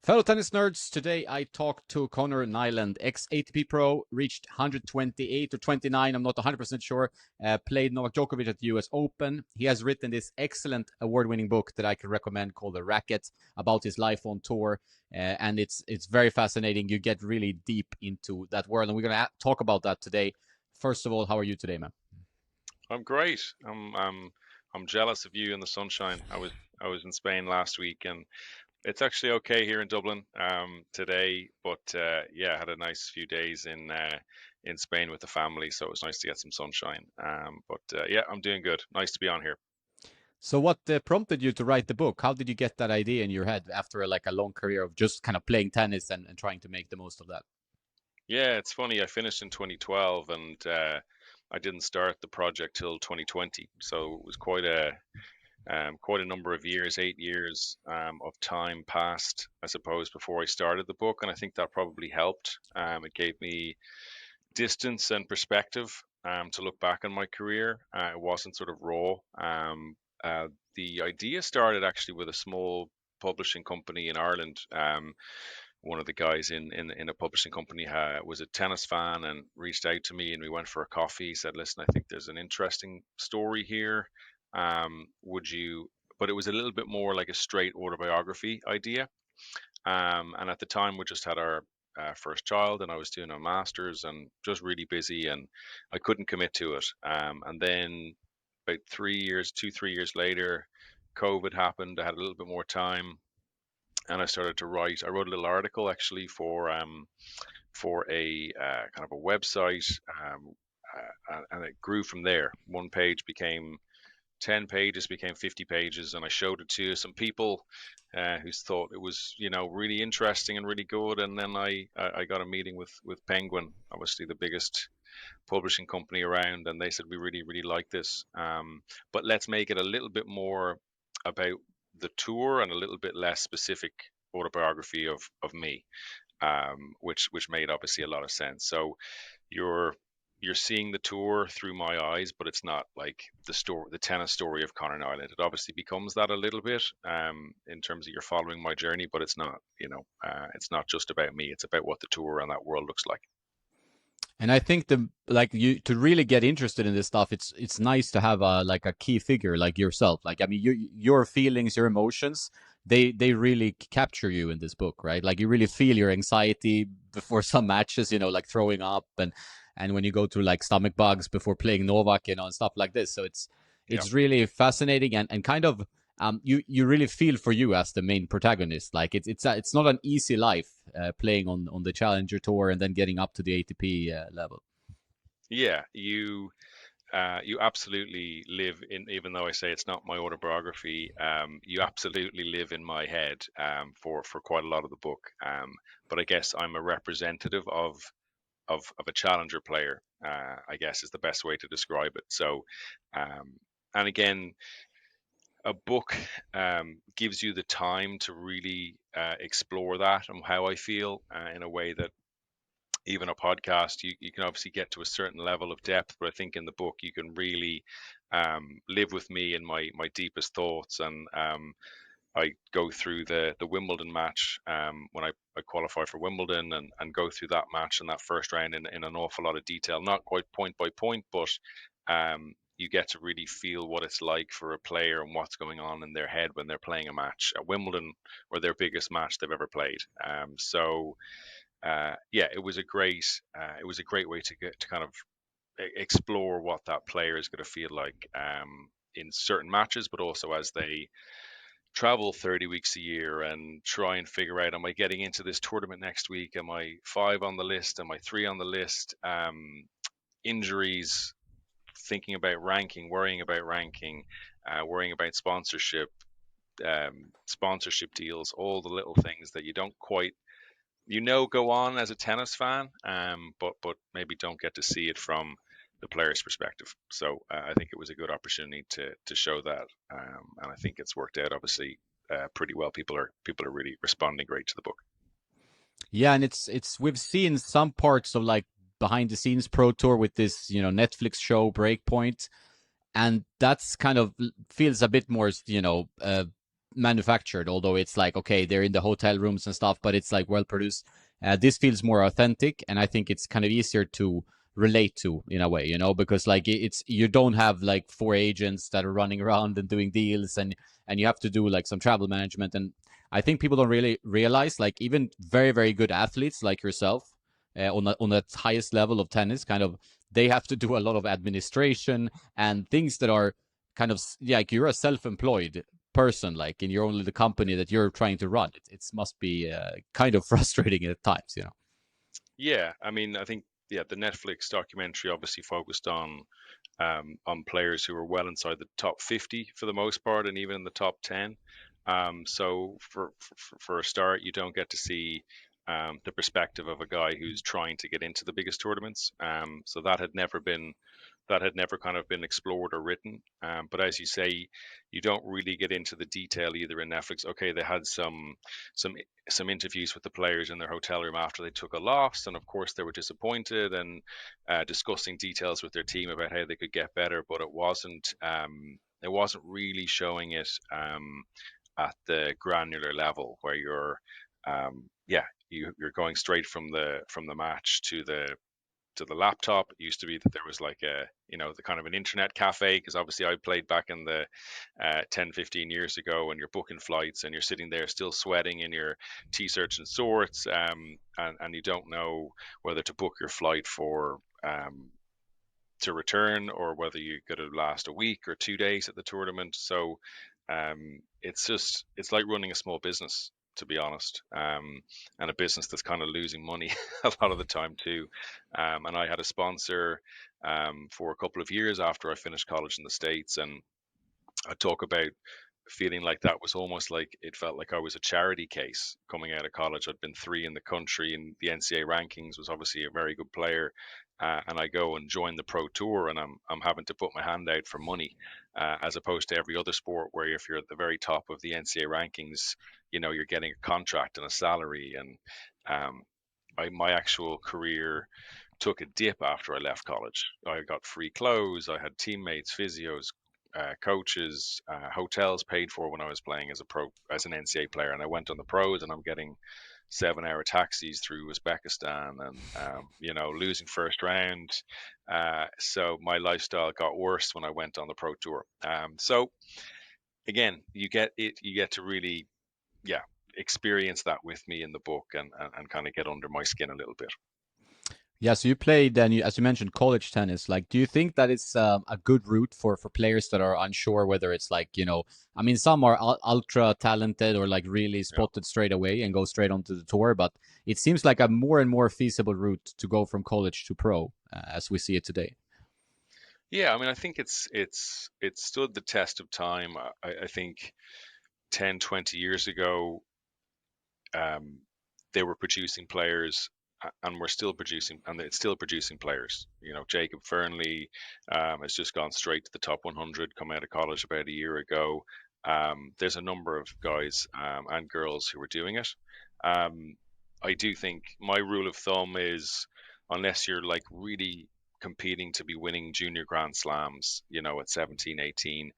Fellow tennis nerds, today I talked to Conor Niland, ex-ATP Pro, reached 128 or 29, I'm not 100% sure, played Novak Djokovic at the US Open. He has written this excellent award-winning book that I can recommend called Racket about his life on tour, and it's very fascinating. You get really deep into that world, and we're going to talk about that today. First of all, how are you today, man? I'm great. I'm jealous of you in the sunshine. I was in Spain last week, and it's actually okay here in Dublin today. But yeah, I had a nice few days in Spain with the family, so it was nice to get some sunshine. But yeah, I'm doing good. Nice to be on here. So what prompted you to write the book? How did you get that idea in your head after like a long career of just kind of playing tennis and trying to make the most of that? Yeah, it's funny. I finished in 2012, and I didn't start the project till 2020, so it was quite a number of years, 8 years of time passed, I suppose, before I started the book, and I think that probably helped. It gave me distance and perspective to look back on my career. It wasn't sort of raw. Uh, the idea started actually with a small publishing company in Ireland. One of the guys in a publishing company was a tennis fan and reached out to me, and we went for a coffee. He said, "Listen, I think there's an interesting story here. Would you?" But it was a little bit more like a straight autobiography idea. And at the time, we just had our first child, and I was doing a master's and just really busy, and I couldn't commit to it. And then about 3 years, 3 years later, COVID happened. I had a little bit more time, and I started to write. I wrote a little article actually for a kind of a website, and it grew from there. One page became 10 pages, became 50 pages, and I showed it to some people who thought it was, really interesting and really good. And then I got a meeting with Penguin, obviously the biggest publishing company around, and they said, we really, really like this. But let's make it a little bit more about the tour and a little bit less specific autobiography of me, which made obviously a lot of sense. So you're you're seeing the tour through my eyes, but it's not like the tennis story of Conor Niland. It obviously becomes that a little bit in terms of you're following my journey, but it's not, it's not just about me. It's about what the tour and that world looks like. And I think the like you to really get interested in this stuff, it's nice to have a like a key figure like yourself. Like I mean, your feelings, your emotions, they really capture you in this book, right? Like you really feel your anxiety before some matches, like throwing up and when you go through like stomach bugs before playing Novak, and stuff like this. So it's Yeah. it's really fascinating and kind of you really feel for you as the main protagonist. Like it's not an easy life playing on the Challenger Tour and then getting up to the ATP level. Yeah, you absolutely live in, even though I say it's not my autobiography, you absolutely live in my head for quite a lot of the book. But I guess I'm a representative of a challenger player, I guess is the best way to describe it. So, and again, a book gives you the time to really explore that and how I feel in a way that even a podcast, you can obviously get to a certain level of depth, but I think in the book you can really live with me in my deepest thoughts. And I go through the Wimbledon match when I qualify for Wimbledon, and go through that match and that first round in an awful lot of detail, not quite point by point, but you get to really feel what it's like for a player and what's going on in their head when they're playing a match at Wimbledon or their biggest match they've ever played. Yeah, it was a great way to get to kind of explore what that player is going to feel like in certain matches, but also as they travel 30 weeks a year and try and figure out, am I getting into this tournament next week? Am I five on the list? Am I three on the list? Injuries, thinking about ranking, worrying about ranking, worrying about sponsorship deals, all the little things that you don't quite go on as a tennis fan, but maybe don't get to see it from the player's perspective. So I think it was a good opportunity to show that, and I think it's worked out obviously pretty well. People are really responding great to the book. Yeah, and it's we've seen some parts of like behind the scenes pro tour with this Netflix show Breakpoint, and that's kind of feels a bit more manufactured, although it's like, okay, they're in the hotel rooms and stuff, but it's like well produced. This feels more authentic, and I think it's kind of easier to relate to in a way, because like it's you don't have like four agents that are running around and doing deals, and you have to do like some travel management. And I think people don't really realize, like, even very, very good athletes like yourself, on that highest level of tennis, kind of, they have to do a lot of administration and things that are kind of, yeah, like you're a self-employed person, like, and you're only the company that you're trying to run. It must be kind of frustrating at times. Yeah, I mean, I think the Netflix documentary obviously focused on players who were well inside the top 50 for the most part, and even in the top 10. So for a start, you don't get to see the perspective of a guy who's trying to get into the biggest tournaments. So that had never kind of been explored or written. But as you say, you don't really get into the detail either in Netflix. Okay, they had some some interviews with the players in their hotel room after they took a loss, and of course they were disappointed, and discussing details with their team about how they could get better. But it wasn't really showing it at the granular level where you're going straight from the match to the laptop. It used to be that there was like the kind of an internet cafe, because obviously I played back in the 10, 15 years ago, and you're booking flights and you're sitting there still sweating in your t-shirts and shorts, and you don't know whether to book your flight for to return, or whether you're going to last a week or 2 days at the tournament. So it's like running a small business, to be honest, and a business that's kind of losing money a lot of the time too. And I had a sponsor for a couple of years after I finished college in the States, and I talk about feeling like that was almost like it felt like I was a charity case coming out of college. I'd been three in the country in the NCAA rankings, was obviously a very good player, and I go and join the pro tour, and I'm having to put my hand out for money, as opposed to every other sport where if you're at the very top of the NCAA rankings, you're getting a contract and a salary. And my actual career took a dip after I left college. I got free clothes, I had teammates, physios, coaches, hotels paid for when I was playing as an NCAA player, and I went on the pros, and I'm getting 7 hour taxis through Uzbekistan, and losing first round. So my lifestyle got worse when I went on the pro tour. So again, you get to really, yeah, experience that with me in the book, and kind of get under my skin a little bit. Yeah, so you played, then, as you mentioned, college tennis. Like, do you think that it's a good route for players that are unsure whether it's like, I mean, some are ultra talented or like really Yeah. spotted straight away and go straight onto the tour, but it seems like a more and more feasible route to go from college to pro, as we see it today. Yeah, I mean, I think it's stood the test of time. I think 10, 20 years ago, um, they were producing players, and we're still producing, and it's still producing players. Jacob Fernley has just gone straight to the top 100, come out of college about a year ago. There's a number of guys and girls who are doing it. Um, I do think my rule of thumb is, unless you're like really competing to be winning junior Grand Slams, at 17, 18,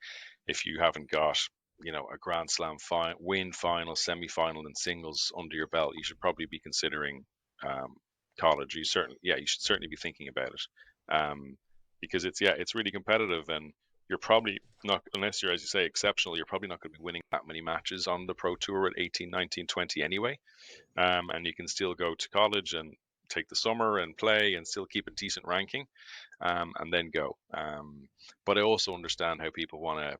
if you haven't got a Grand Slam win, final, semi-final, and singles under your belt, you should probably be considering um, college. You should certainly be thinking about it, because it's really competitive, and you're probably not, unless you're, as you say, exceptional, you're probably not going to be winning that many matches on the pro tour at 18, 19, 20 anyway. And you can still go to college and take the summer and play and still keep a decent ranking, and then go. But I also understand how people want to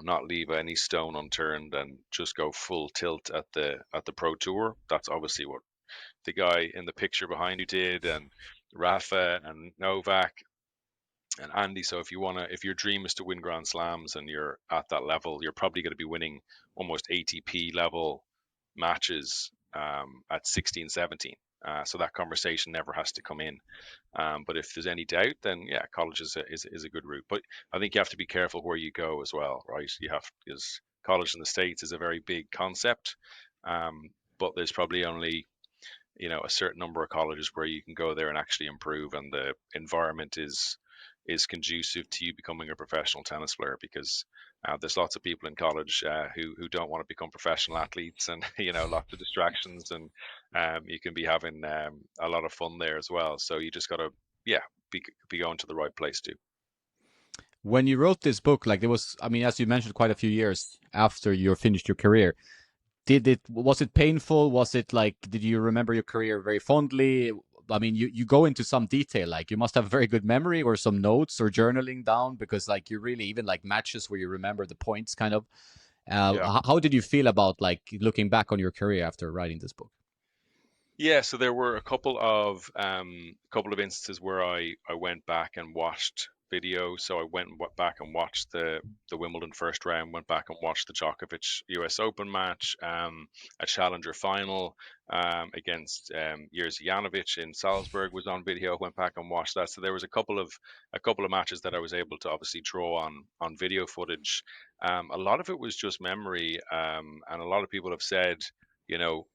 not leave any stone unturned and just go full tilt at the pro tour. That's obviously what the guy in the picture behind you did, and Rafa and Novak and Andy. So if your dream is to win Grand Slams and you're at that level, you're probably going to be winning almost ATP level matches at 16, 17. So that conversation never has to come in. But if there's any doubt, then yeah, college is a good route. But I think you have to be careful where you go as well, right? Because college in the States is a very big concept, but there's probably only a certain number of colleges where you can go there and actually improve, and the environment is conducive to you becoming a professional tennis player. Because There's lots of people in college who don't want to become professional athletes, and lots of distractions, and you can be having a lot of fun there as well. So you just gotta, yeah, be going to the right place too. When you wrote this book, like, there was, I mean, as you mentioned, quite a few years after you finished your career. Was it painful? Was it like, did you remember your career very fondly? I mean, you go into some detail, like you must have a very good memory or some notes or journaling down, because like you really, even like matches where you remember the points kind of. Yeah. How did you feel about like looking back on your career after writing this book? Yeah, so there were a couple of instances where I went back and watched video. So I went and back and watched the Wimbledon first round, went back and watched the Djokovic US Open match, a Challenger final against Jerzy Janowicz in Salzburg was on video. Went back and watched that. So there was a couple of matches that I was able to obviously draw on video footage. A lot of it was just memory, and a lot of people have said, you know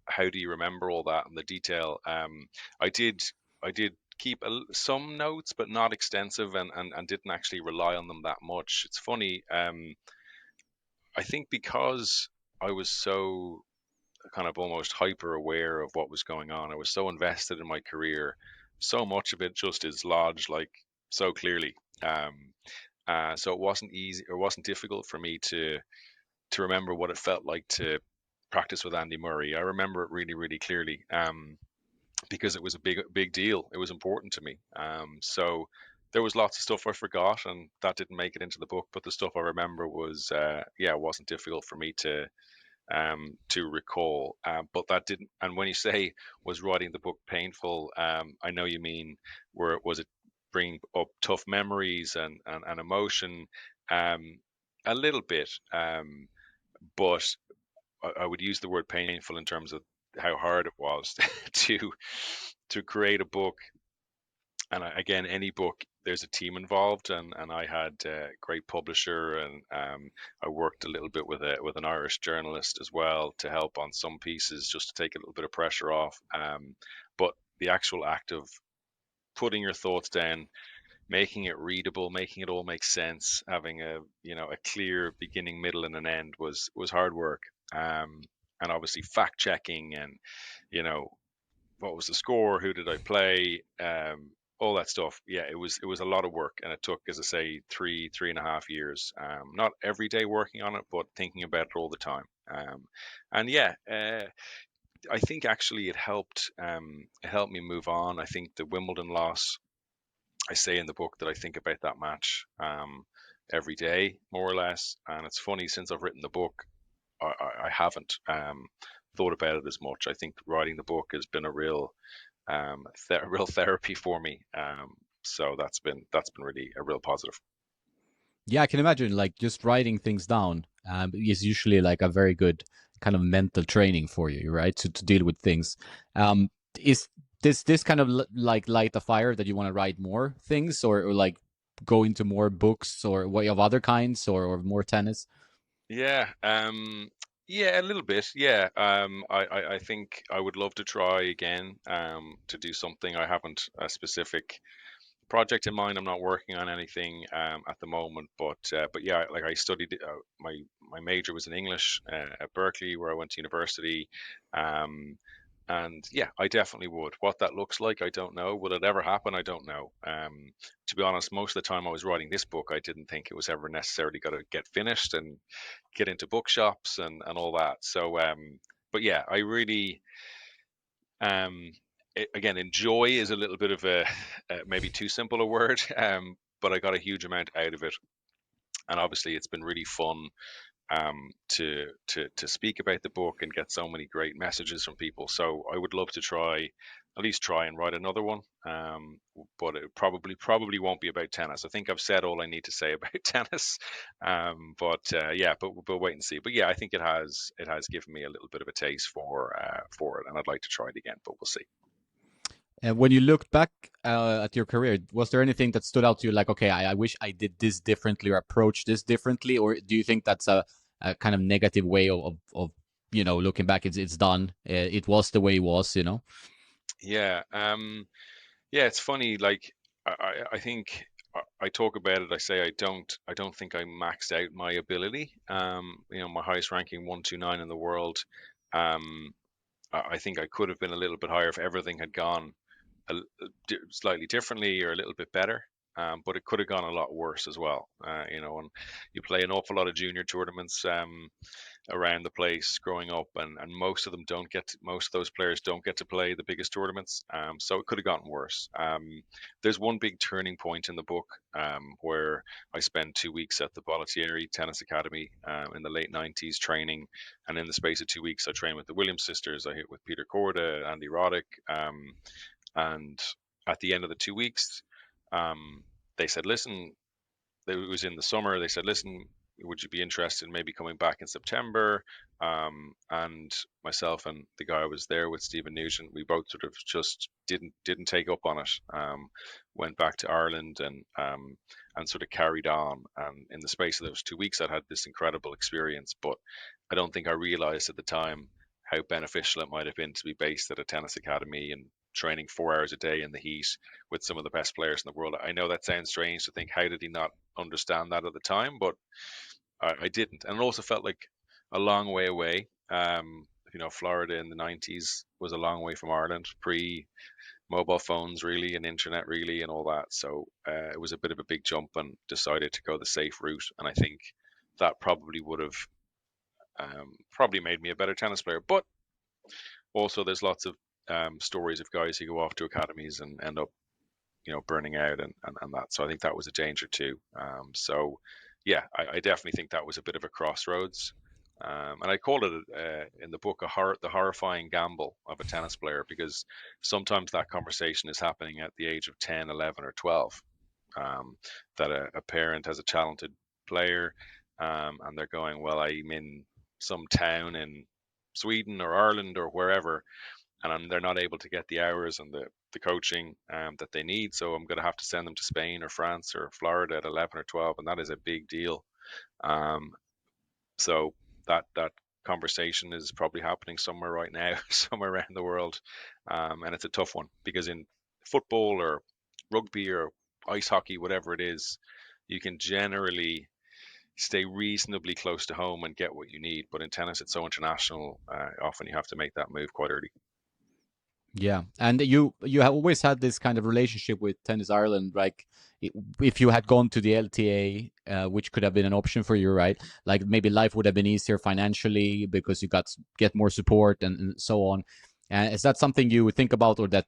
how do you remember all that and the detail? I did I did keep some notes, but not extensive, and didn't actually rely on them that much. It's funny. I think because I was so kind of almost hyper aware of what was going on, I was so invested in my career. So much of it just is lodged like so clearly. So it wasn't easy, or wasn't difficult for me to remember what it felt like to practice with Andy Murray. I remember it really, really clearly, because it was a big deal. It was important to me. So there was lots of stuff I forgot, and that didn't make it into the book. But the stuff I remember was, yeah, it wasn't difficult for me to recall. But that didn't. And when you say was writing the book painful, I know you mean, where was it bringing up tough memories and emotion, um, a little bit. But I would use the word painful in terms of how hard it was to to create a book. And again, any book, there's a team involved, and I had a great publisher, and I worked a little bit with an Irish journalist as well to help on some pieces, just to take a little bit of pressure off. But the actual act of putting your thoughts down, making it readable, making it all make sense, having a clear beginning, middle, and an end was hard work. Um, and obviously fact checking, and you know what was the score, who did I play, all that stuff. Yeah, it was a lot of work, and it took, as I say, 3.5 years. Not every day working on it, but thinking about it all the time. And yeah, I think actually it helped. It helped me move on. I think the Wimbledon loss, I say in the book that I think about that match every day, more or less. And it's funny, since I've written the book, I haven't thought about it as much. I think writing the book has been a real real therapy for me. So that's been really a real positive. Yeah, I can imagine like just writing things down is usually like a very good kind of mental training for you, right? To deal with things. Is this kind of like light a fire that you want to write more things, or like go into more books or way of other kinds, or more tennis? Yeah, yeah, a little bit. Yeah, I think I would love to try again, to do something. I haven't a specific project in mind. I'm not working on anything at the moment, but yeah, like I studied, my major was in English at Berkeley, where I went to university. Um, and yeah, I definitely would. What that looks like, I don't know. Will it ever happen? I don't know. To be honest, most of the time I was writing this book, I didn't think it was ever necessarily going to get finished and get into bookshops and all that. So, but yeah, I really, um, again, enjoy is a little bit of a maybe too simple a word, but I got a huge amount out of it, and obviously it's been really fun, to speak about the book and get so many great messages from people. So I would love to at least try and write another one. But it probably won't be about tennis. I think I've said all I need to say about tennis. But yeah, but wait and see. But yeah, I think it has given me a little bit of a taste for it, and I'd like to try it again. But we'll see. And when you looked back at your career, was there anything that stood out to you, like, okay, I wish I did this differently or approached this differently, or do you think that's a kind of negative way of looking back? It's done. It was the way it was, you know. Yeah. Yeah, it's funny. Like I think I talk about it. I say I don't think I maxed out my ability. My highest ranking 129 in the world. Um, I think I could have been a little bit higher if everything had gone slightly differently or a little bit better. But it could have gone a lot worse as well. And you play an awful lot of junior tournaments. Around the place growing up, and most of them don't get to, most of those players don't get to play the biggest tournaments. So it could have gotten worse. There's one big turning point in the book where I spend 2 weeks at the Bollettieri Tennis Academy in the late 90s training, and in the space of 2 weeks I trained with the Williams sisters. I hit with Peter Korda, Andy Roddick, and at the end of the 2 weeks, they said, "Listen." It was in the summer. They said, "Listen, would you be interested in maybe coming back in September?" And myself and the guy I was there with, Stephen Nugent, we both sort of just didn't take up on it. Went back to Ireland and sort of carried on. And in the space of those 2 weeks, I'd had this incredible experience, but I don't think I realized at the time how beneficial it might have been to be based at a tennis academy and training 4 hours a day in the heat with some of the best players in the world. I know that sounds strange to think, how did he not understand that at the time? But I didn't, and it also felt like a long way away. Florida in the 90s was a long way from Ireland, pre mobile phones really, and internet really, and all that. So it was a bit of a big jump, and decided to go the safe route. And I think that probably would have probably made me a better tennis player. But also, there's lots of stories of guys who go off to academies and end up burning out and that. So I think that was a danger too. So yeah, I definitely think that was a bit of a crossroads. And I call it in the book the horrifying gamble of a tennis player, because sometimes that conversation is happening at the age of 10, 11, or 12. That a parent has a talented player, and they're going, well, I'm in some town in Sweden or Ireland or wherever, and they're not able to get the hours and the coaching that they need. So I'm going to have to send them to Spain or France or Florida at 11 or 12, and that is a big deal. Um, so that conversation is probably happening somewhere right now, somewhere around the world, and it's a tough one, because in football or rugby or ice hockey, whatever it is, you can generally stay reasonably close to home and get what you need. But in tennis, it's so international. Often you have to make that move quite early. Yeah, and you have always had this kind of relationship with Tennis Ireland. Like, if you had gone to the LTA, which could have been an option for you, right? Like, maybe life would have been easier financially because you get more support and so on. Is that something you think about, or that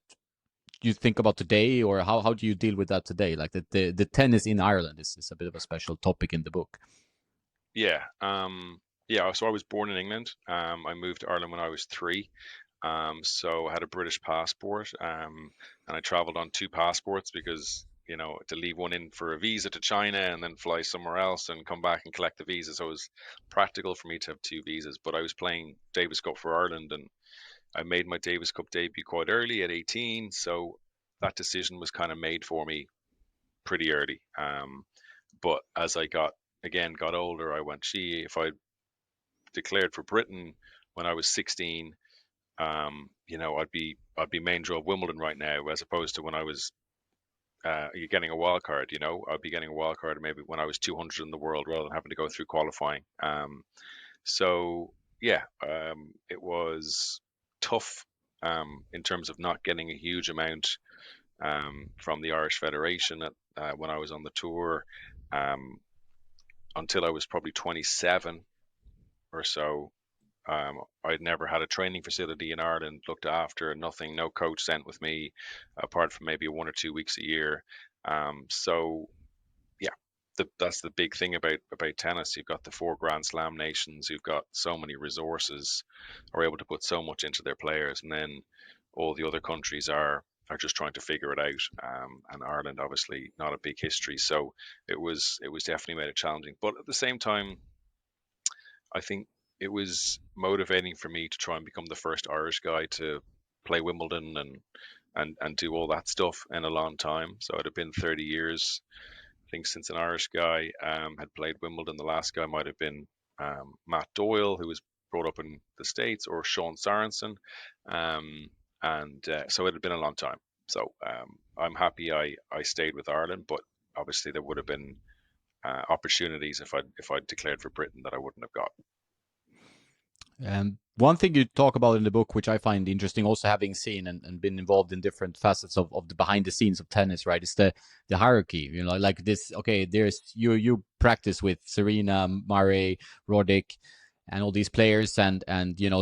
you think about today, or how do you deal with that today? Like, the tennis in Ireland is a bit of a special topic in the book. Yeah. Yeah. So I was born in England. I moved to Ireland when I was 3. So I had a British passport. And I traveled on 2 passports because, to leave one in for a visa to China and then fly somewhere else and come back and collect the visa. So it was practical for me to have 2 visas. But I was playing Davis Cup for Ireland, and I made my Davis Cup debut quite early at 18. So that decision was kind of made for me pretty early. But as I got older, I went, gee, if I declared for Britain when I was 16, I'd be main draw of Wimbledon right now, as opposed to when I was you're getting a wild card. I'd be getting a wild card maybe when I was 200 in the world, rather than having to go through qualifying. So yeah, it was tough in terms of not getting a huge amount from the Irish Federation when I was on the tour, um, until I was probably 27 or so. I'd never had a training facility in Ireland looked after, nothing, no coach sent with me, apart from maybe 1 or 2 weeks a year. So yeah, that's the big thing about tennis. You've got the 4 Grand Slam nations who've got so many resources, are able to put so much into their players, and then all the other countries are just trying to figure it out. And Ireland, obviously, not a big history, so it was definitely made it challenging. But at the same time, I think it was motivating for me to try and become the first Irish guy to play Wimbledon and do all that stuff in a long time. So it had been 30 years, I think, since an Irish guy had played Wimbledon. The last guy might have been Matt Doyle, who was brought up in the States, or Sean Sorensen. And so it had been a long time. So I'm happy I stayed with Ireland, but obviously there would have been opportunities if I'd declared for Britain that I wouldn't have got. One thing you talk about in the book, which I find interesting, also having seen and been involved in different facets of the behind the scenes of tennis, right? Is the hierarchy, like this. Okay, there's you practice with Serena, Murray, Roddick, and all these players, and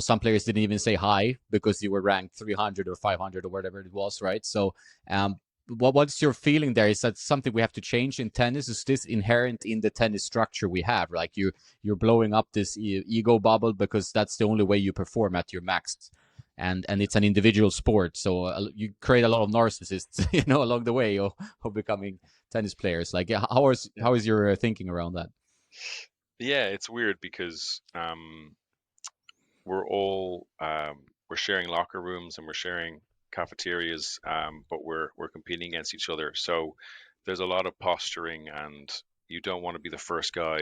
some players didn't even say hi because you were ranked 300 or 500 or whatever it was, right? So what's your feeling there? Is that something we have to change in tennis? Is this inherent in the tennis structure we have? Like you're blowing up this ego bubble because that's the only way you perform at your max, and it's an individual sport, so you create a lot of narcissists, along the way of becoming tennis players. Like how is your thinking around that? Yeah, it's weird because we're all we're sharing locker rooms and we're sharing cafeterias, but we're competing against each other. So there's a lot of posturing, and you don't want to be the first guy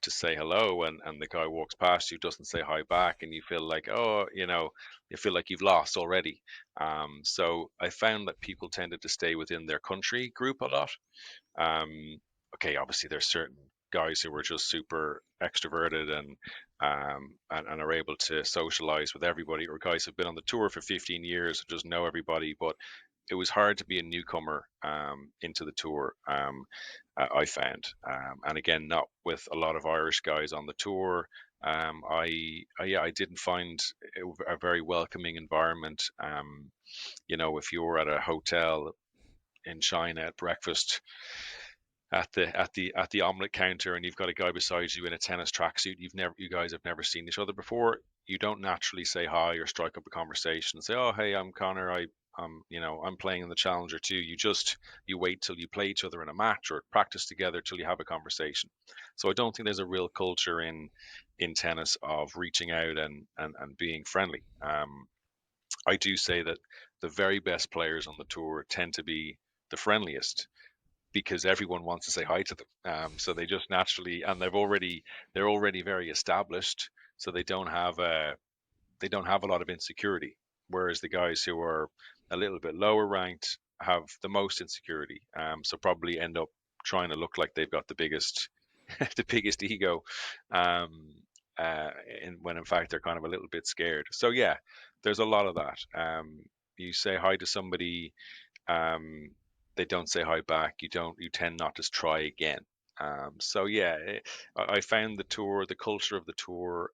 to say hello, and the guy walks past you, doesn't say hi back, and you feel like, oh, you feel like you've lost already. So I found that people tended to stay within their country group a lot. Okay, obviously there's certain guys who are just super extroverted and are able to socialize with everybody, or guys who've been on the tour for 15 years and just know everybody. But it was hard to be a newcomer into the tour. I found, and again, not with a lot of Irish guys on the tour. I didn't find it a very welcoming environment. If you were at a hotel in China at breakfast, at the omelet counter, and you've got a guy beside you in a tennis tracksuit, you guys have never seen each other before, you don't naturally say hi or strike up a conversation and say, oh, hey, I'm Connor, I'm playing in the Challenger too. You wait till you play each other in a match or practice together till you have a conversation. So I don't think there's a real culture in tennis of reaching out and being friendly. I do say that the very best players on the tour tend to be the friendliest, because everyone wants to say hi to them. So they just naturally, and they're already very established, so they don't have a lot of insecurity. Whereas the guys who are a little bit lower ranked have the most insecurity. So probably end up trying to look like they've got the biggest the biggest ego, um, when in fact they're kind of a little bit scared. So yeah, there's a lot of that. You say hi to somebody, um, they don't say hi back. You tend not to try again. So yeah, I found the culture of the tour,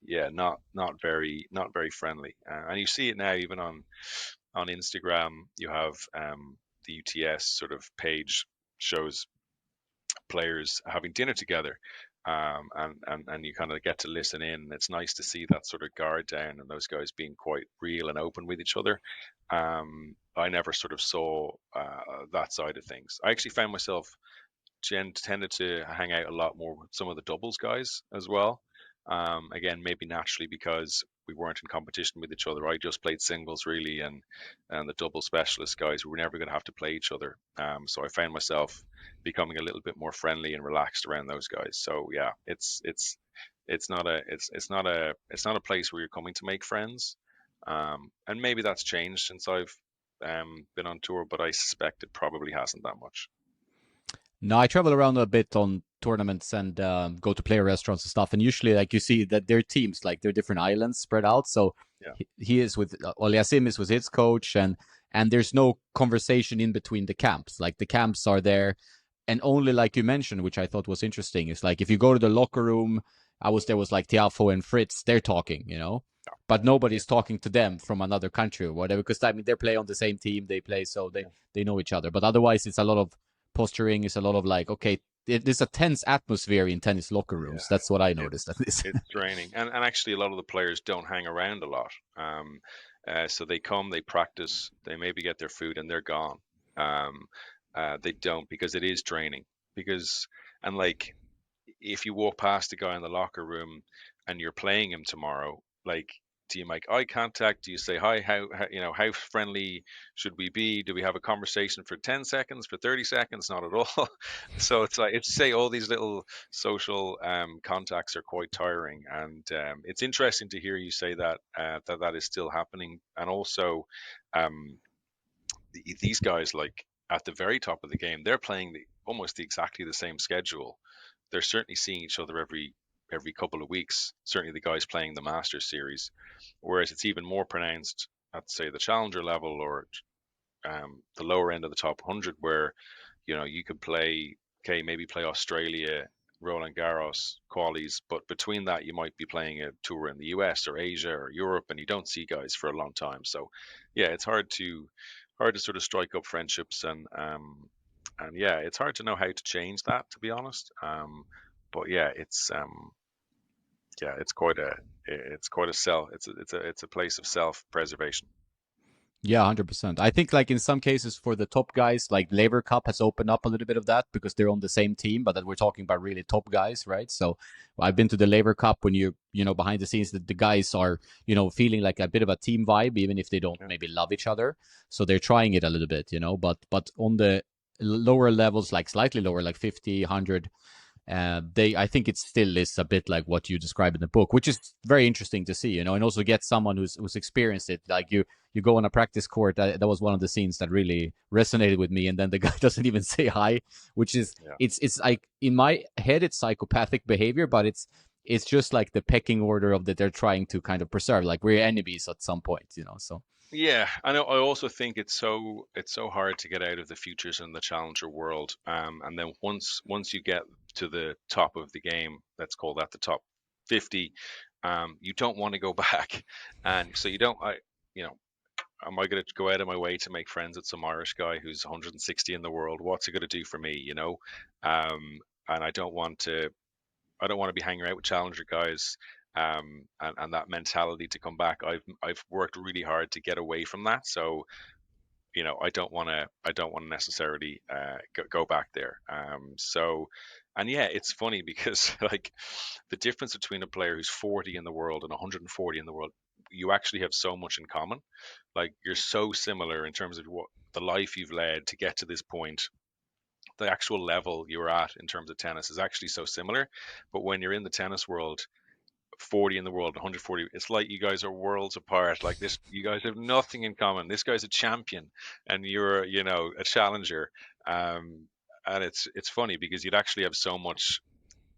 yeah, not very friendly. And you see it now even on Instagram. You have the UTS sort of page shows players having dinner together, and you kind of get to listen in. It's nice to see that sort of guard down and those guys being quite real and open with each other. I never sort of saw that side of things. I actually found myself tended to hang out a lot more with some of the doubles guys as well. Again, maybe naturally because we weren't in competition with each other. I just played singles really, and the double specialist guys, we were never going to have to play each other. So I found myself becoming a little bit more friendly and relaxed around those guys. So yeah, it's not a place where you're coming to make friends. And maybe that's changed since I've been on tour, but I suspect it probably hasn't that much. No, I travel around a bit on tournaments and go to player restaurants and stuff. And usually, like you see that their teams, like they're different islands spread out. So Yeah. he is with Oliasim is with his coach, and there's no conversation in between the camps. Like the camps are there, and only like you mentioned, which I thought was interesting, is like if you go to the locker room, there was like Tiafo and Fritz, they're talking, but nobody's talking to them from another country or whatever, because I mean they play on the same team, they play, so they know each other. But otherwise, it's a lot of posturing, is a lot of like, okay, there's a tense atmosphere in tennis locker rooms. Yeah. That's what I It's noticed at least. it's draining, and actually a lot of the players don't hang around a lot. So they come, they practice, they maybe get their food, and they're gone. Um, they don't, because it is draining. Because and like if you walk past a guy in the locker room and you're playing him tomorrow, like, do you make eye contact? Do you say hi? How friendly should we be? Do we have a conversation for 10 seconds, for 30 seconds? Not at all. So it's like, it's say all these little social contacts are quite tiring, and it's interesting to hear you say that that is still happening. And also, um, these guys, like, at the very top of the game, they're playing almost exactly the same schedule. They're certainly seeing each other every couple of weeks. Certainly the guys playing the Masters series, whereas it's even more pronounced at say the Challenger level or the lower end of the top 100, where you could play, okay, maybe play Australia, Roland Garros, qualies, but between that you might be playing a tour in the US or Asia or Europe, and you don't see guys for a long time. So, yeah, it's hard to sort of strike up friendships, and yeah, it's hard to know how to change that, to be honest. But yeah, it's quite a self it's a place of self preservation. Yeah, 100%. I think like in some cases for the top guys, like Laver Cup has opened up a little bit of that because they're on the same team, but that we're talking about really top guys, right? So I've been to the Laver Cup when behind the scenes that the guys are, feeling like a bit of a team vibe, even if they don't Yeah. maybe love each other. So they're trying it a little bit, but on the lower levels, like slightly lower, like 50, 100, I think it still is a bit like what you describe in the book, which is very interesting to see, and also get someone who's experienced it. Like you go on a practice court. That was one of the scenes that really resonated with me. And then the guy doesn't even say hi, which is Yeah. it's like in my head it's psychopathic behavior, but it's just like the pecking order of that they're trying to kind of preserve. Like we're enemies at some point, So Yeah, I know. I also think it's so hard to get out of the futures and the challenger world. And then once you get to the top of the game, let's call that the top 50, you don't want to go back, and so you don't. You know, am I going to go out of my way to make friends with some Irish guy who's 160 in the world? What's it going to do for me? And I don't want to. I don't want to be hanging out with challenger guys, and that mentality to come back. I've worked really hard to get away from that. So I don't want to necessarily go back there. And yeah, it's funny because like the difference between a player who's 40 in the world and 140 in the world, you actually have so much in common. Like you're so similar in terms of what the life you've led to get to this point. The actual level you're at in terms of tennis is actually so similar. But when you're in the tennis world, 40 in the world, 140, it's like you guys are worlds apart. Like this, you guys have nothing in common. This guy's a champion and you're, a challenger. Um, and it's funny because you'd actually have so much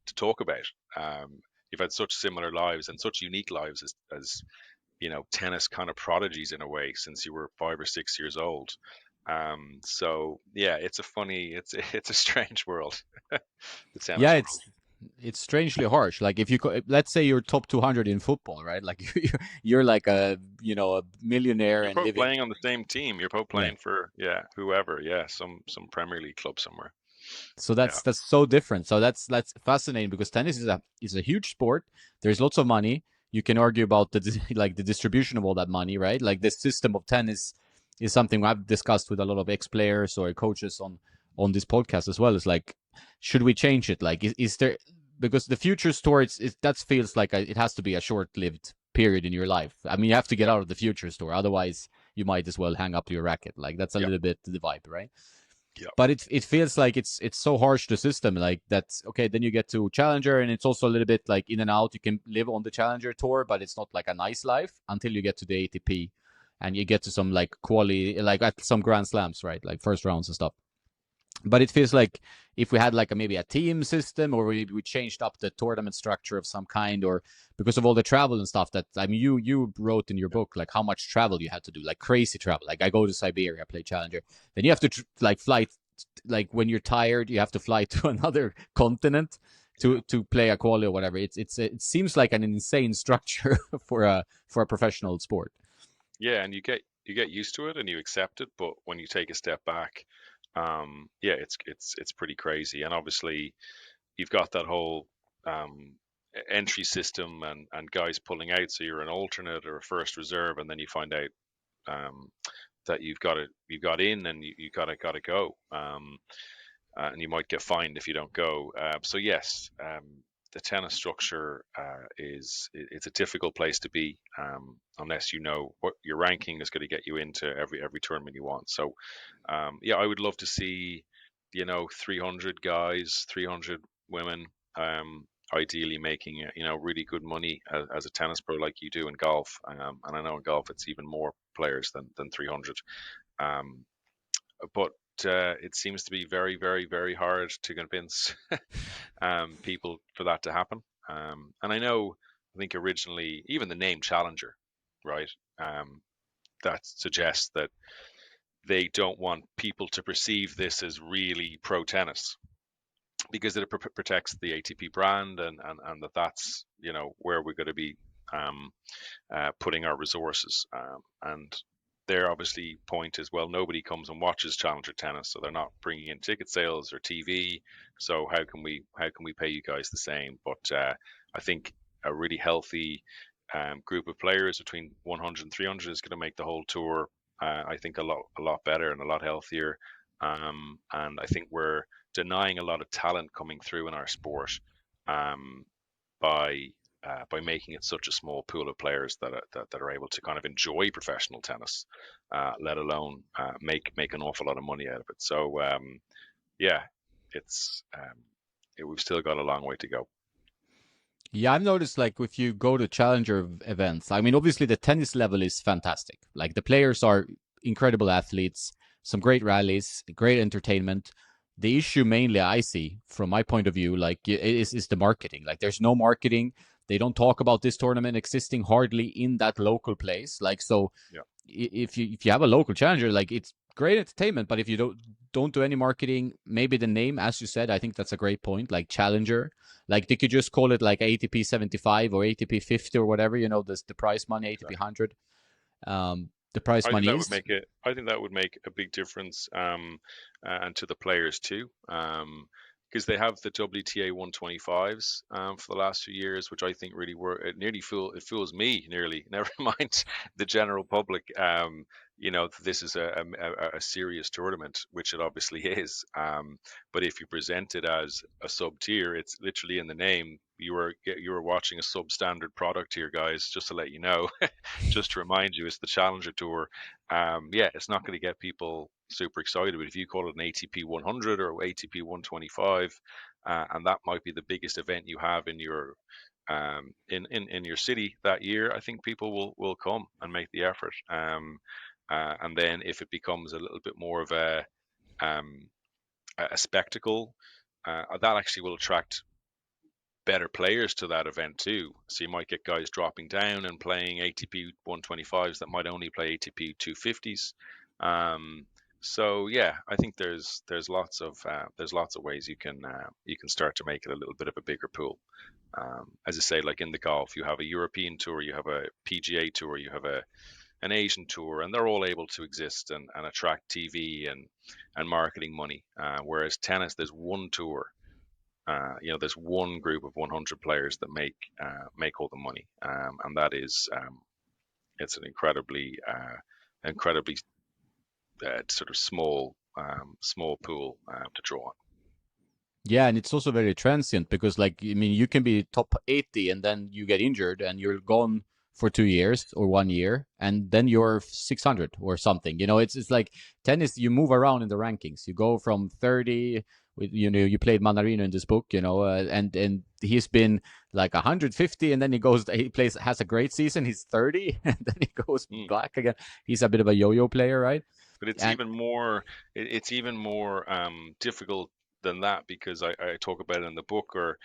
to talk about. You've had such similar lives and such unique lives as tennis kind of prodigies in a way since you were 5 or 6 years old. So yeah, it's a strange world, the yeah, tennis world. it's strangely harsh. Like if let's say you're top 200 in football, right? Like you're like a millionaire You're and both living. playing on the same team. You're both Yeah. playing for whoever, some Premier League club somewhere. So Yeah, that's so different. So that's fascinating because tennis is a huge sport. There's lots of money. You can argue about like the distribution of all that money, right? Like the system of tennis is something I've discussed with a lot of ex players or coaches on this podcast as well. It's like, should we change it? Like, is there, because the futures tour, that feels like it has to be a short lived period in your life. I mean, you have to get yeah, out of the futures tour, otherwise you might as well hang up your racket. Like that's a yeah, little bit the vibe, right? yeah, But it feels like it's so harsh the system, like that's okay. Then you get to challenger, and it's also a little bit like in and out. You can live on the challenger tour, but it's not like a nice life until you get to the ATP, and you get to some like quality, like at some grand slams, right? Like first rounds and stuff. But it feels like if we had like maybe a team system, or we changed up the tournament structure of some kind, or because of all the travel and stuff that, I mean, you wrote in your yeah, book like how much travel you had to do, like crazy travel. Like I go to Siberia, play challenger, then you have to like fly, like when you're tired you have to fly to another continent yeah. to play a quali or whatever. It seems like an insane structure for a professional sport. Yeah, and you get used to it and you accept it, but when you take a step back, yeah, it's pretty crazy. And obviously, you've got that whole entry system and guys pulling out, so you're an alternate or a first reserve, and then you find out um, that you got in and you gotta go. And you might get fined if you don't go. So yes, the tennis structure it's a difficult place to be unless you know what your ranking is going to get you into every tournament you want. So yeah, I would love to see 300 guys, 300 women. Ideally making really good money as a tennis pro like you do in golf, and I know in golf it's even more players than 300. Um, but it seems to be very, very, very hard to convince people for that to happen. And I think originally even the name Challenger, right? Um, that suggests that they don't want people to perceive this as really pro tennis because it protects the ATP brand, and that's where we're going to be um, putting our resources. And their obviously point is, well, nobody comes and watches Challenger tennis, so they're not bringing in ticket sales or TV. So how can we pay you guys the same? But I think a really healthy group of players between 100 and 300 is going to make the whole tour. I think a lot better and a lot healthier. And I think we're denying a lot of talent coming through in our sport um, by by making it such a small pool of players that are able to kind of enjoy professional tennis, let alone make an awful lot of money out of it. So yeah, it's we've still got a long way to go. Yeah, I've noticed like if you go to challenger events, I mean, obviously the tennis level is fantastic. Like the players are incredible athletes, some great rallies, great entertainment. The issue mainly I see from my point of view, like is the marketing. Like there's no marketing. They don't talk about this tournament existing hardly in that local place. Like so, Yeah, if you have a local challenger, like it's great entertainment, but if you don't do any marketing, maybe the name, as you said, I think that's a great point. Like challenger, like they could just call it like ATP 75 or ATP 50 or whatever. This the prize money ATP exactly. 100. The prize money is I think that would make a big difference, and to the players too, because they have the WTA 125s for the last few years, which I think really were it nearly it fools me nearly. Never mind the general public. This is a serious tournament, which it obviously is. But if you present it as a sub tier, it's literally in the name. You were watching a substandard product here, guys. Just to let you know. Just to remind you, it's the Challenger Tour. Yeah, it's not going to get people super excited, but if you call it an ATP 100 or ATP 125, and that might be the biggest event you have in your in your city that year, I think people will come and make the effort. And then if it becomes a little bit more of um, a spectacle, that actually will attract better players to that event too. So you might get guys dropping down and playing ATP 125s that might only play ATP 250s. Um, so yeah, I think there's lots of ways you can start to make it a little bit of a bigger pool. As I say, like in the golf, you have a European tour, you have a PGA tour, you have a an Asian tour, and they're all able to exist and attract TV and marketing money. Whereas tennis, there's one tour, there's one group of 100 players that make all the money, and that is it's an incredibly sort of small pool to draw on. yeah, and it's also very transient because like I mean you can be top 80 and then you get injured and you're gone for 2 years or 1 year and then you're 600 or something. It's like tennis. You move around in the rankings. You go from 30 with you played Manarino in this book, and he's been like 150 and then he plays has a great season. He's 30 and then he goes Mm. back again. He's a bit of a yo-yo player, right? But it's And even more it's even more difficult than that because I talk about it in the book. Or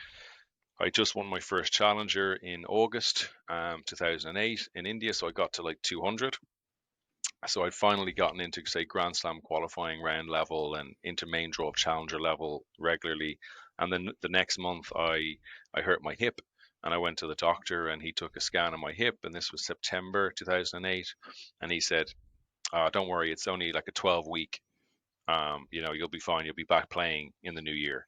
I just won my first challenger in August 2008 in India, so I got to like 200. So I'd finally gotten into, say, Grand Slam qualifying round level and into main draw of challenger level regularly. And then the next month, I hurt my hip, and I went to the doctor, and he took a scan of my hip, and this was September 2008, and he said, "Don't worry, it's only like a 12-week. You'll be fine. You'll be back playing in the new year.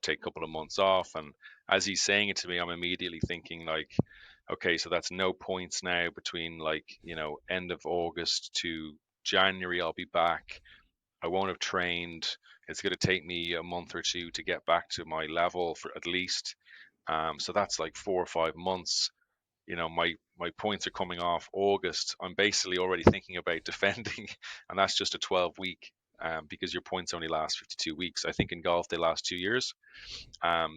Take a couple of months off." And as he's saying it to me, I'm immediately thinking like, okay, so that's no points now between like, end of August to January. I'll be back. I won't have trained. It's going to take me a month or two to get back to my level for at least. So that's like 4 or 5 months. My points are coming off August. I'm basically already thinking about defending, and that's just a 12-week, because your points only last 52 weeks. I think in golf they last 2 years.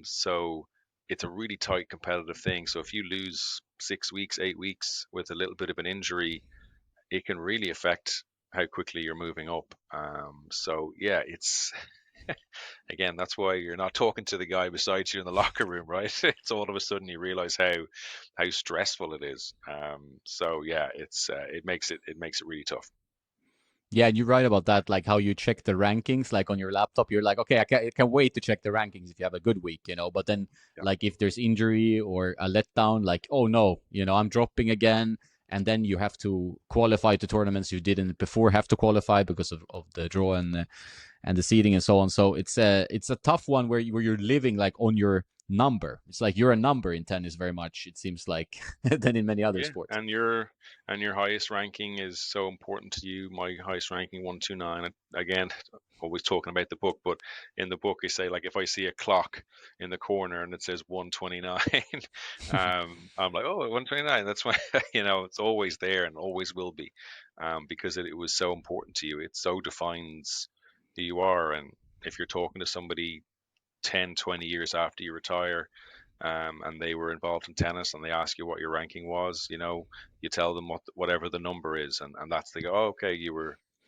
So it's a really tight competitive thing. So if you lose 6 weeks, 8 weeks with a little bit of an injury, it can really affect how quickly you're moving up. So yeah, it's again, that's why you're not talking to the guy beside you in the locker room, right? It's all of a sudden you realize how stressful it is. So yeah, it makes it really tough. Yeah, and you're right about that. Like how you check the rankings, like on your laptop, you're like, okay, I can wait to check the rankings if you have a good week, But then, Yeah. like, if there's injury or a letdown, like, oh no, I'm dropping again, and then you have to qualify to tournaments you didn't before have to qualify because of the draw and the seating and so on. So it's a tough one where you're living like on your number. It's like you're a number in tennis very much. It seems like than in many other Yeah, sports. and your highest ranking is so important to you. My highest ranking 129. Again, always talking about the book, but in the book I say like if I see a clock in the corner and it says 129, I'm like, oh, 129. That's why it's always there and always will be, because it was so important to you. It so defines who you are, and if you're talking to somebody 10, 20 years after you retire, and they were involved in tennis and they ask you what your ranking was, you tell them whatever the number is, and that's they go, oh, okay,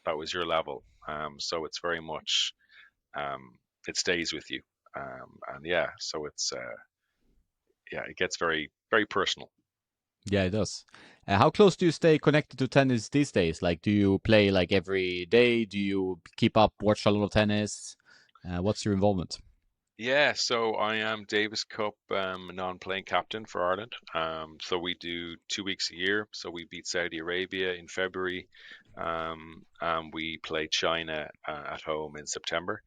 that was your level. So it's very much, it stays with you. And yeah, so it's yeah, it gets very, very personal. Yeah, it does. How close do you stay connected to tennis these days? Like, do you play like every day? Do you keep up, watch a lot of tennis? What's your involvement? Yeah, so I am Davis Cup non-playing captain for Ireland. So we do 2 weeks a year. So we beat Saudi Arabia in February, and we play China at home in September.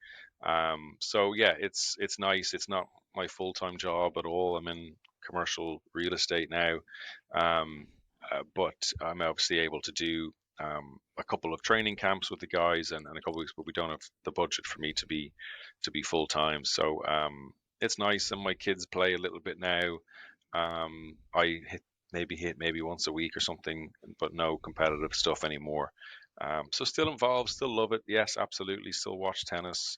So yeah, it's nice. It's not my full-time job at all. I'm in commercial real estate now, but I'm obviously able to do a couple of training camps with the guys and a couple of weeks, but we don't have the budget for me to be full time. So it's nice, and my kids play a little bit now. I hit maybe once a week or something, but no competitive stuff anymore. So still involved, still love it. Yes, absolutely, still watch tennis.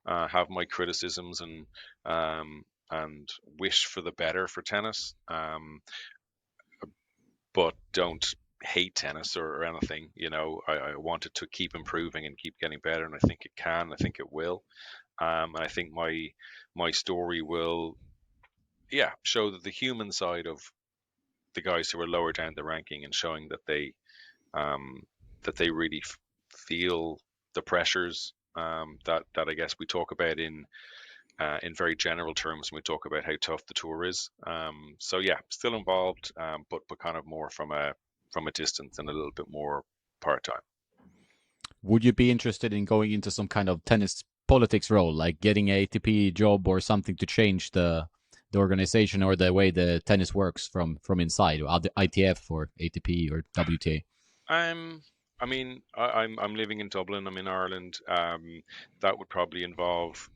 Have my criticisms and wish for the better for tennis, but don't hate tennis or anything. I want it to keep improving and keep getting better, and I think it can. I think it will. And I think my story will, yeah, show that the human side of the guys who are lower down the ranking, and showing um, that they really feel the pressures, that I guess we talk about in very general terms when we talk about how tough the tour is. So yeah, still involved, but kind of more from a distance and a little bit more part time. Would you be interested in going into some kind of tennis politics role, like getting a ATP job or something to change the organization or the way the tennis works from inside, or the ITF or ATP or WTA? I'm. I mean, I'm living in Dublin. I'm in Ireland. That would probably involve,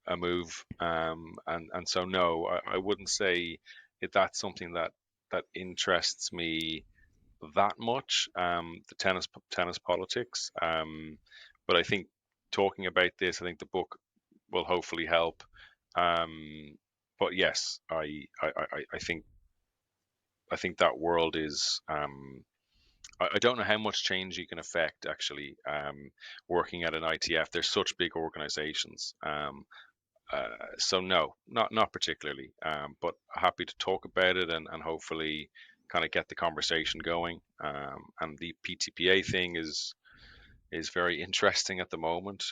a move. And so no, I wouldn't say that's something that interests me that much. The tennis politics. But I think talking about this, I think the book will hopefully help. But yes, I think that world is. I don't know how much change you can affect actually, working at an ITF. They're such big organizations. So no, not particularly. But happy to talk about it, and hopefully kind of get the conversation going. And the PTPA thing is very interesting at the moment.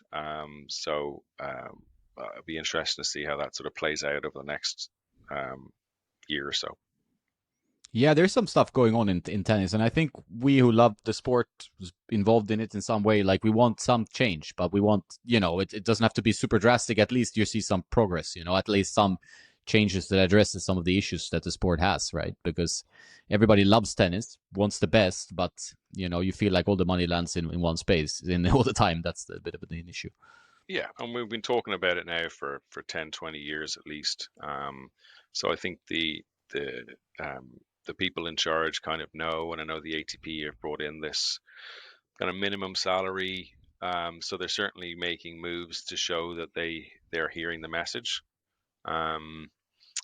So it'll be interesting to see how that sort of plays out over the next year or so. Yeah, there's some stuff going on in tennis, and I think we who love the sport involved in it in some way, like we want some change, but we want, it doesn't have to be super drastic. At least you see some progress, at least some changes that addresses some of the issues that the sport has, right? Because everybody loves tennis, wants the best, but you feel like all the money lands in one space in all the time. That's a bit of an issue. Yeah, and we've been talking about it now for 10, 20 years at least. So I think the um, the people in charge kind of know, and I know the ATP have brought in this kind of minimum salary. So they're certainly making moves to show that they're hearing the message. Um,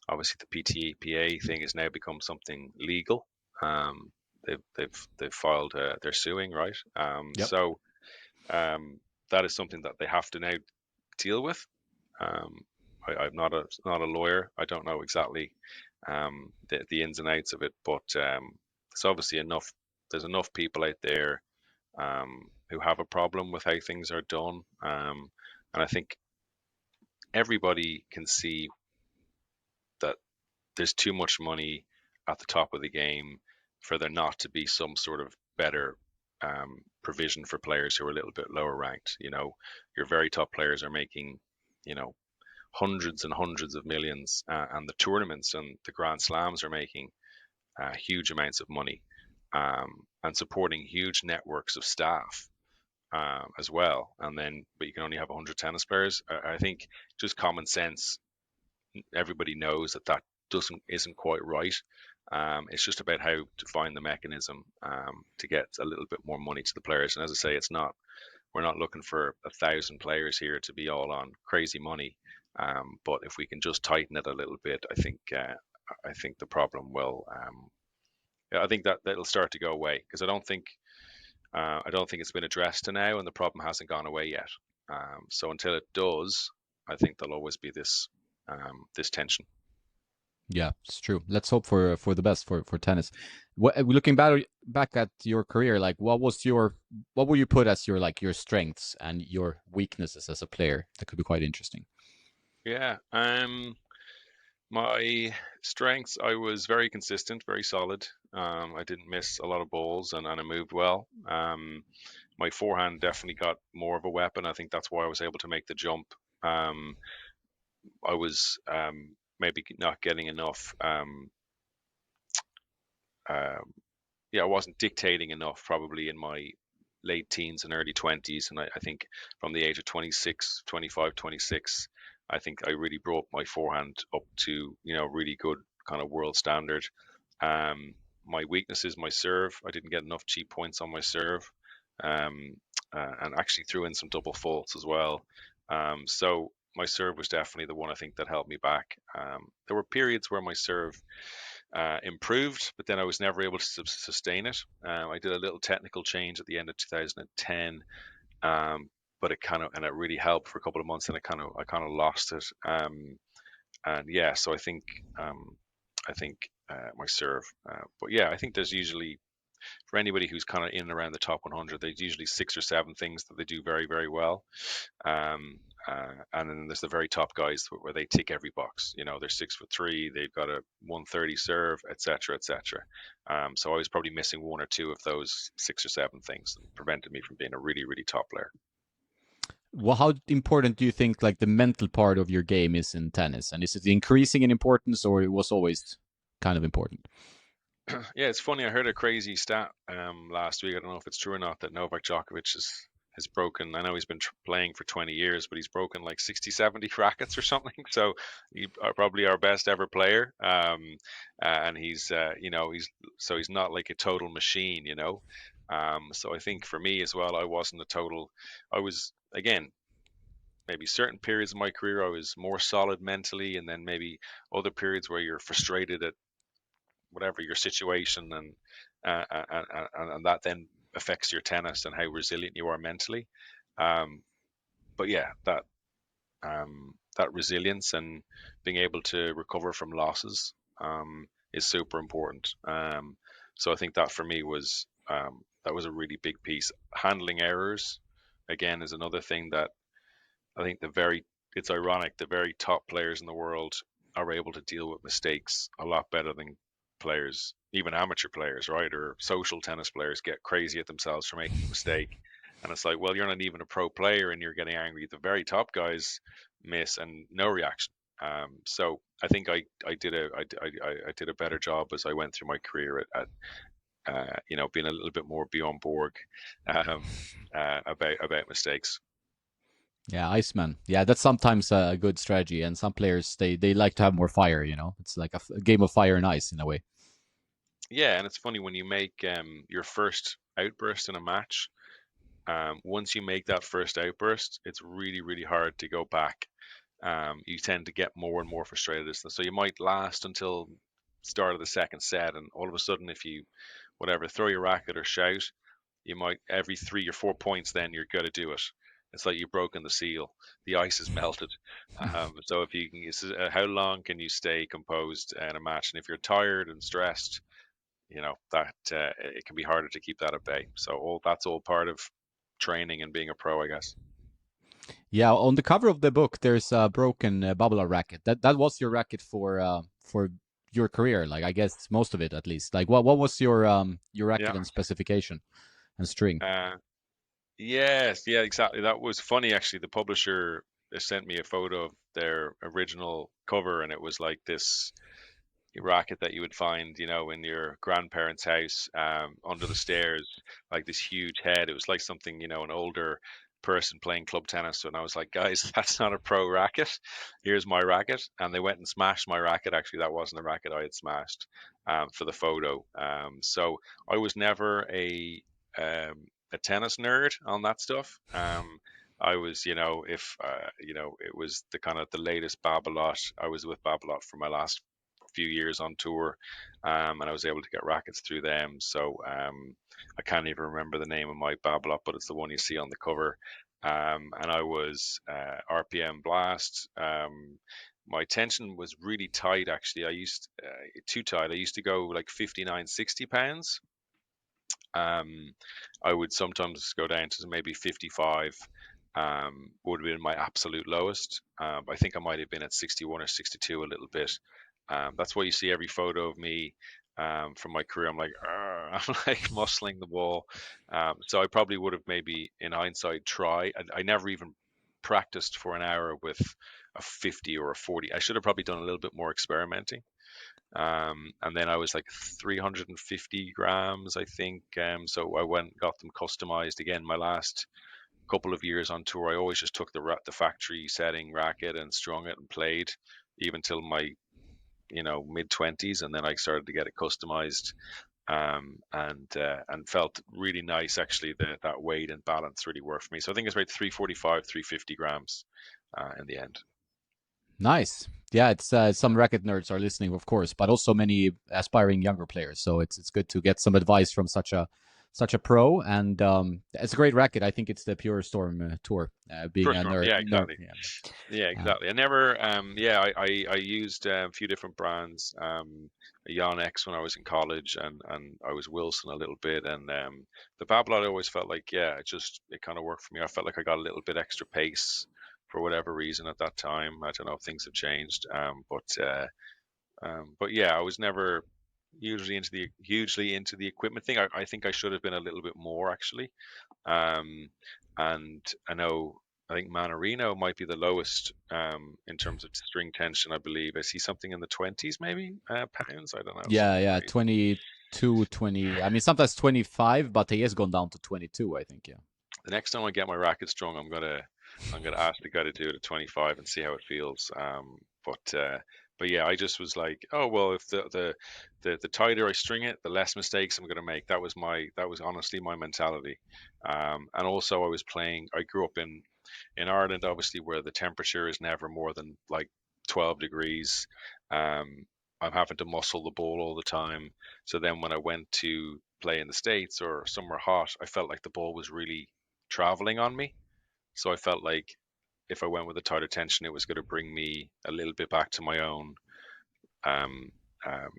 Obviously, the PTPA thing has now become something legal. Um, they've filed they're suing, right? Yep. So that is something that they have to now deal with. I'm not a lawyer. I don't know exactly the ins and outs of it, but it's obviously enough. There's enough people out there who have a problem with how things are done, and I think everybody can see that there's too much money at the top of the game for there not to be some sort of better provision for players who are a little bit lower ranked. Your very top players are making, you know, hundreds and hundreds of millions, and the tournaments and the Grand Slams are making huge amounts of money, and supporting huge networks of staff as well. And then, but you can only have 100 tennis players. I think just common sense. Everybody knows that isn't quite right. It's just about how to find the mechanism to get a little bit more money to the players. And as I say, we're not looking for 1,000 players here to be all on crazy money. But if we can just tighten it a little bit, I think the problem will. I think that'll start to go away, because I don't think it's been addressed to now, and the problem hasn't gone away yet. So until it does, I think there'll always be this tension. Yeah, it's true. Let's hope for the best for tennis. Looking back at your career, like what would you put as your strengths and your weaknesses as a player? That could be quite interesting. Yeah. My strengths, I was very consistent, very solid. I didn't miss a lot of balls, and I moved well. My forehand definitely got more of a weapon. I think that's why I was able to make the jump. I was maybe not getting enough. Yeah, I wasn't dictating enough probably in my late teens and early 20s. And I think from the age of 26, 25, 26, I think I really brought my forehand up to, really good kind of world standard. My weakness is my serve. I didn't get enough cheap points on my serve, and actually threw in some double faults as well. So my serve was definitely the one I think that held me back. There were periods where my serve improved, but then I was never able to sustain it. I did a little technical change at the end of 2010, but it really helped for a couple of months, and I kind of lost it. And yeah, so I think my serve. But yeah, I think there's usually, for anybody who's kind of in and around the top 100, there's usually 6 or 7 things that they do very, very well. And then there's the very top guys where they tick every box. They're 6'3", they've got a 130 serve, etc., etc. So I was probably missing 1 or 2 of those 6 or 7 things that prevented me from being a really, really top player. Well, how important do you think like the mental part of your game is in tennis, and is it increasing in importance, or it was always kind of important? Yeah, it's funny. I heard a crazy stat last week. I don't know if it's true or not, that Novak Djokovic has broken. I know he's been playing for 20 years, but he's broken like 60, 70 rackets or something. So he's probably our best ever player. And he's not like a total machine. So I think for me as well, I wasn't a total. I was, again, maybe certain periods of my career I was more solid mentally, and then maybe other periods where you're frustrated at whatever your situation, and that then affects your tennis and how resilient you are mentally. But yeah, that resilience and being able to recover from losses is super important. So I think that for me that was a really big piece. Handling errors, again, is another thing that I think it's ironic, the very top players in the world are able to deal with mistakes a lot better than players, even amateur players, right? Or social tennis players get crazy at themselves for making a mistake. And it's like, well, you're not even a pro player and you're getting angry. The very top guys miss and no reaction. So I think I did a better job as I went through my career at being a little bit more beyond Borg about mistakes. Yeah, Iceman. Yeah, that's sometimes a good strategy, and some players they like to have more fire. It's like a game of fire and ice in a way. Yeah, and it's funny when you make your first outburst in a match. Once you make that first outburst, it's really, really hard to go back. You tend to get more and more frustrated. So you might last until start of the second set, and all of a sudden, if you whatever, throw your racket or shout, you might every 3 or 4 points, then you're going to do it. It's like you've broken the seal. The ice is melted. So if you can, how long can you stay composed in a match? And if you're tired and stressed, that it can be harder to keep that at bay. So that's all part of training and being a pro, I guess. Yeah, on the cover of the book, there's a broken Babolat racket. That was your racket for your career, like I guess most of it at least. Like what was your racket Yeah. and specification and string? Yes, yeah, exactly. That was funny actually. The publisher sent me a photo of their original cover, and it was like this racket that you would find, in your grandparents' house, under the stairs, like this huge head. It was like something, an older person playing club tennis. And I was like, guys, that's not a pro racket. Here's my racket. And they went and smashed my racket. Actually, that wasn't a racket I had smashed, for the photo. So I was never a tennis nerd on that stuff. I was, if it was the kind of the latest Babolat. I was with Babolat for my last few years on tour, and I was able to get rackets through them. So I can't even remember the name of my Babolat, but it's the one you see on the cover. And I was RPM Blast. My tension was really tight, actually. I used too tight. I used to go like 59, 60 pounds. Um, I would sometimes go down to maybe 55. Would have been my absolute lowest. I think I might have been at 61 or 62 a little bit. That's why you see every photo of me from my career. I'm like, I'm like muscling the ball. So I probably would have maybe, in hindsight, tried. I never even practiced for an hour with a 50 or a 40. I should have probably done a little bit more experimenting. And then I was like 350 grams, I think. So I went and got them customized again. My last couple of years on tour, I always just took the factory setting racket and strung it and played even till my mid 20s, and then I started to get it customized, and felt really nice actually. That weight and balance really worked for me. So I think it's about 345, 350 grams in the end. Nice. Yeah, it's some racket nerds are listening, of course, but also many aspiring younger players. So it's good to get some advice from such a pro, and it's a great racket. I think it's the Pure Storm tour. Being For a sure. nerd, Yeah, nerd, exactly. yeah. Yeah, Uh, exactly. I never, yeah, I used a few different brands, Yon X when I was in college, and I was Wilson a little bit, and the Babolat I always felt like, yeah, it kind of worked for me. I felt like I got a little bit extra pace for whatever reason at that time. I don't know if things have changed, but yeah, I was never hugely into the equipment thing. I think I should have been a little bit more actually. Um, and I think Manarino might be the lowest in terms of string tension, I believe. I see something in the 20s, maybe pounds. I don't know, yeah, something yeah, crazy. 22, 20. I mean, sometimes 25, but he has gone down to 22. I think. Yeah. The next time I get my racket strung, I'm gonna ask the guy to do it at 25 and see how it feels. But yeah, I just was like, oh well, if the tighter I string it, the less mistakes I'm gonna make. That was honestly my mentality. And also I was playing. I grew up in Ireland, obviously, where the temperature is never more than like 12 degrees. Um, I'm having to muscle the ball all the time. So then when I went to play in the States or somewhere hot, I felt like the ball was really traveling on me. So I felt like if I went with a tighter tension, it was going to bring me a little bit back to my own, um, um,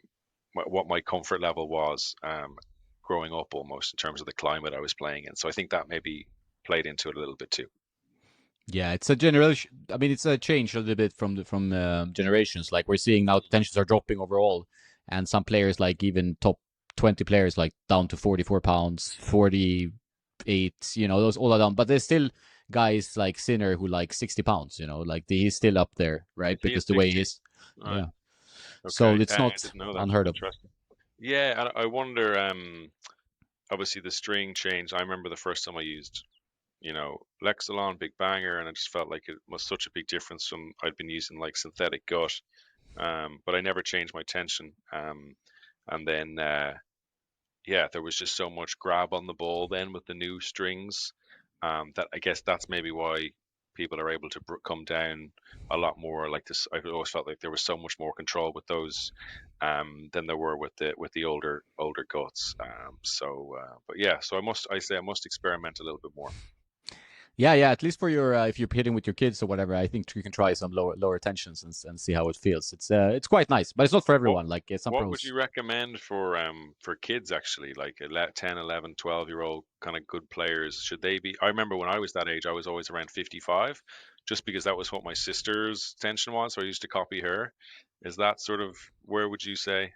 what my comfort level was, growing up almost in terms of the climate I was playing in. So I think that maybe played into it a little bit too. Yeah, it's a generation. I mean, it's a change a little bit from generations. Like we're seeing now, tensions are dropping overall, and some players, like even top 20 players, like down to 44 pounds, 48. Those all are down. But there's still guys like Sinner who like 60 pounds. Like he's still up there, right? He is Because the way 60. he's, Right. yeah. So Okay. it's I not didn't know that. unheard of. Interesting. Yeah, and I wonder. Obviously the string changed. I remember the first time I used, Lexilon Big Banger, and I just felt like it was such a big difference from I'd been using like synthetic gut. But I never changed my tension. And then yeah, there was just so much grab on the ball then with the new strings, that I guess that's maybe why people are able to come down a lot more. Like this, I always felt like there was so much more control with those than there were with the older guts. But yeah, so I say I must experiment a little bit more. Yeah, yeah. At least for your if you're hitting with your kids or whatever, I think you can try some lower tensions and see how it feels. It's quite nice, but it's not for What everyone. Like some what would pros. you recommend for kids actually, like 10, 11, 12 year old kind of good players? Should they be? I remember when I was that age, I was always around 55, just because that was what my sister's tension was, so I used to copy her. Is that sort of where would you say?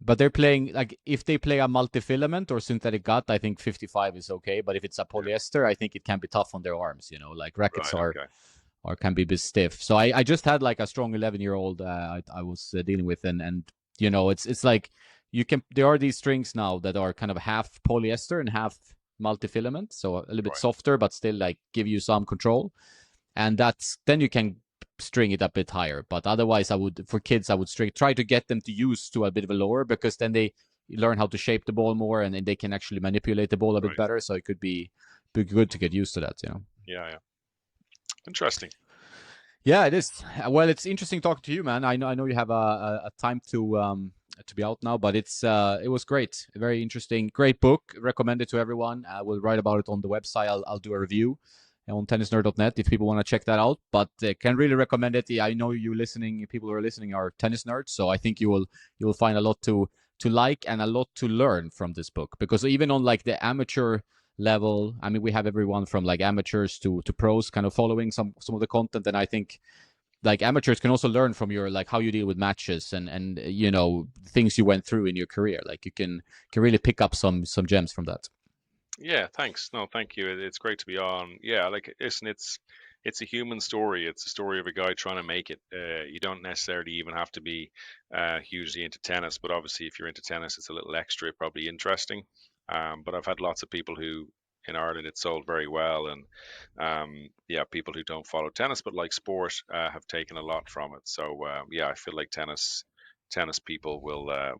But they're playing like if they play a multifilament or synthetic gut, I think 55 is okay. But if it's a Yeah, polyester, I think it can be tough on their arms. Like rackets right, okay, or can be a bit stiff. So I just had like a strong 11-year-old I was dealing with, and it's like there are these strings now that are kind of half polyester and half multifilament, so a little bit right, softer, but still like give you some control. And then you can string it a bit higher. But otherwise, for kids I would try to get them to use to a bit of a lower, because then they learn how to shape the ball more, and then they can actually manipulate the ball a bit right. better. So it could be good to Hmm. get used to that. Yeah, yeah. Interesting. Yeah, it is. Well, it's interesting talking to you, man. I know you have a time to be out now, but it was great. Very interesting, great book. Recommend it to everyone. I will write about it on the website. I'll do a review on tennisnerd.net if people want to check that out. But can really recommend it. I know people who are listening are tennis nerds, so I think you will find a lot to like and a lot to learn from this book, because even on like the amateur level, I mean, we have everyone from like amateurs to pros kind of following some of the content, and I think like amateurs can also learn from your like how you deal with matches and things you went through in your career. Like you can really pick up some gems from that. Yeah, thanks. No, thank you. It's great to be on. Yeah, like listen, it's a human story. It's a story of a guy trying to make it. You don't necessarily even have to be hugely into tennis, but obviously, if you're into tennis, it's a little extra, probably interesting. But I've had lots of people who in Ireland it sold very well, and yeah, people who don't follow tennis but like sport have taken a lot from it. So yeah, I feel like tennis people will, I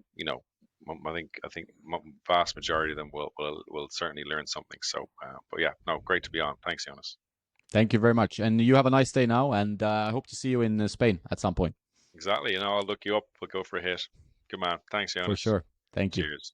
think vast majority of them will certainly learn something. So, but yeah, no, great to be on. Thanks, Jonas. Thank you very much, and you have a nice day now, and I hope to see you in Spain at some point. Exactly. I'll look you up. We'll go for a hit. Good man. Thanks, For Jonas. sure. Thank you. Cheers.